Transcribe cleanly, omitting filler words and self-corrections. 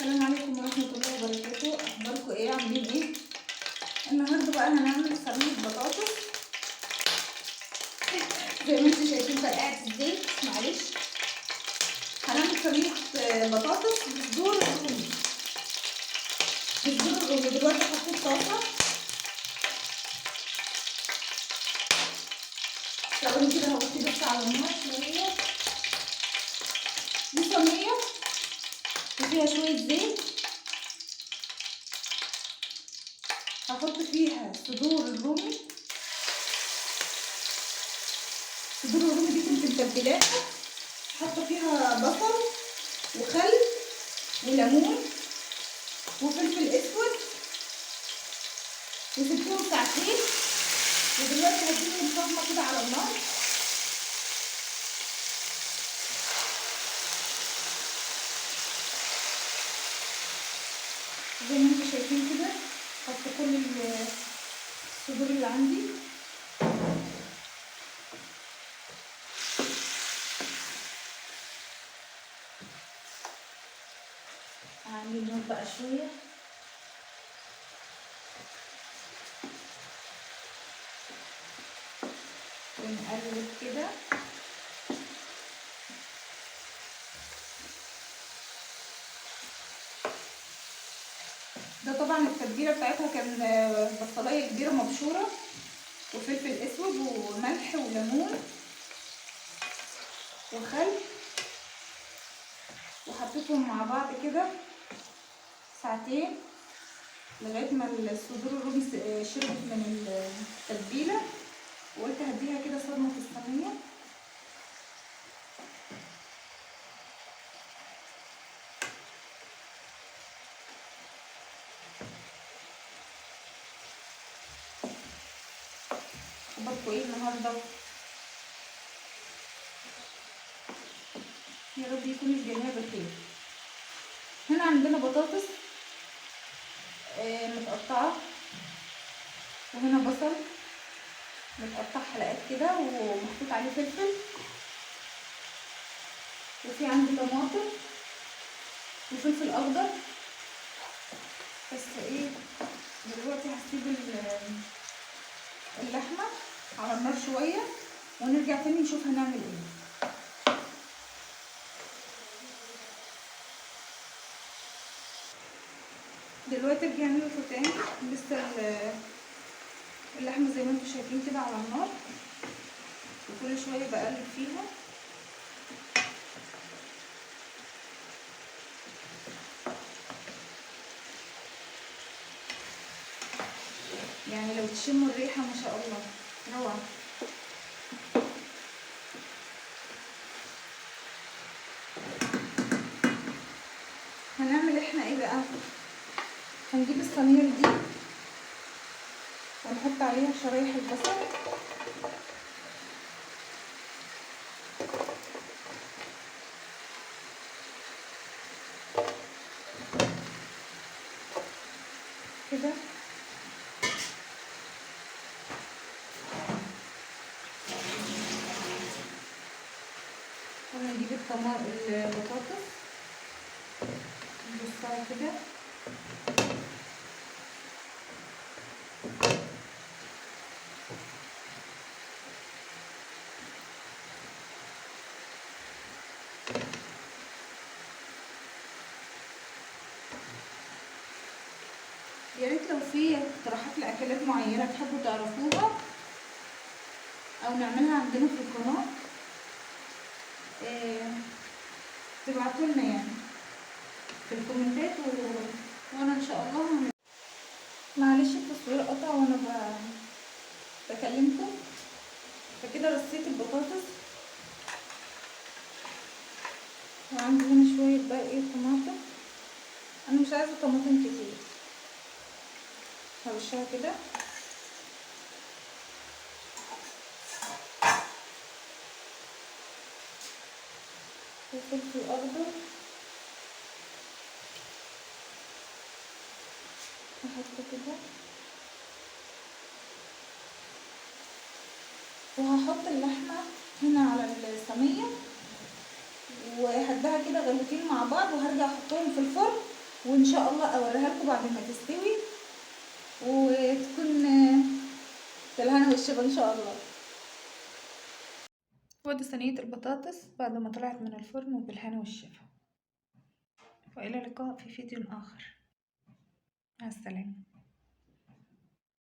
السلام عليكم ورحمة الله وبركاته. اخباركم ايه؟ عاملين ايه؟ النهارده بقى هنعمل صينية بطاطس زي ما انتم شايفين فرقعت الزيت. معلش، هنعمل صينية بطاطس بصدور الرومي. دلوقتي حطيت طاسة، ثواني كده هوطي بس على النار شوية. دي صينية وفيها شوية زيت، هحط فيها صدور الرومي. صدور الرومي دي كنت متبلاها، حاطه فيها بصل وخل وليمون وفلفل اسود وسبتهم ساعتين، ودلوقتي هديهم صدمه كده على النار. زي ما انتم شايفين كده حط كل الصدور اللي عندي. هعمل النار بقى شويه، ونقلب كده. ده طبعا التتبيله بتاعتها كان بصلايه كبيره مبشوره وفلفل اسود وملح وليمون وخل، وحطيتهم مع بعض كده ساعتين لغايه ما الصدور الرومي شربت من التتبيله، وقلت هديها كده صدمه في الصينيه. اخباركم ايه النهارده؟ يا رب يكون الجميع بخير. هنا عندنا بطاطس متقطعه، وهنا بصل متقطع حلقات كده ومحطوط عليه فلفل، وفي عندي طماطم وفلفل اخضر. بس ايه، دلوقتي هسيب اللحمه على النار شويه ونرجع تاني نشوف هنعمل ايه. دلوقتي رجعنا لكم تاني، لسه اللحمه زي ما انتم شايفين كده على النار، وكل شويه بقلب فيها. يعني لو تشموا الريحه ما شاء الله روعه. هنعمل احنا ايه بقى؟ هنجيب الصينيه دي ونحط عليها شرايح البصل، كده. ونجيب البطاطس نرصها كده، يا ريت لو في اقتراحات لاكلات معينه تحبوا تعرفوها او نعملها عندنا في القناه تبعتوا لنا يعني في الكومنتات وانا ان شاء الله معلش التصوير قطع وانا بكلمكم. فكده رصيت البطاطس، وعندي هنا شويه بقى ايه طماطم. انا مش عايزه طماطم كتير، هرشها كده. وفلفل اخضر احطه كده، وهحط اللحمه هنا على الصينيه وهديها كده غلوتين مع بعض، وهرجع احطهم في الفرن وان شاء الله اوريها لكم بعد ما تستوي وتكون بالهنا والشفا ان شاء الله. ودي صينية البطاطس بعد ما طلعت من الفرن وبالهنا والشفا. وإلى اللقاء في فيديو آخر. مع السلامة.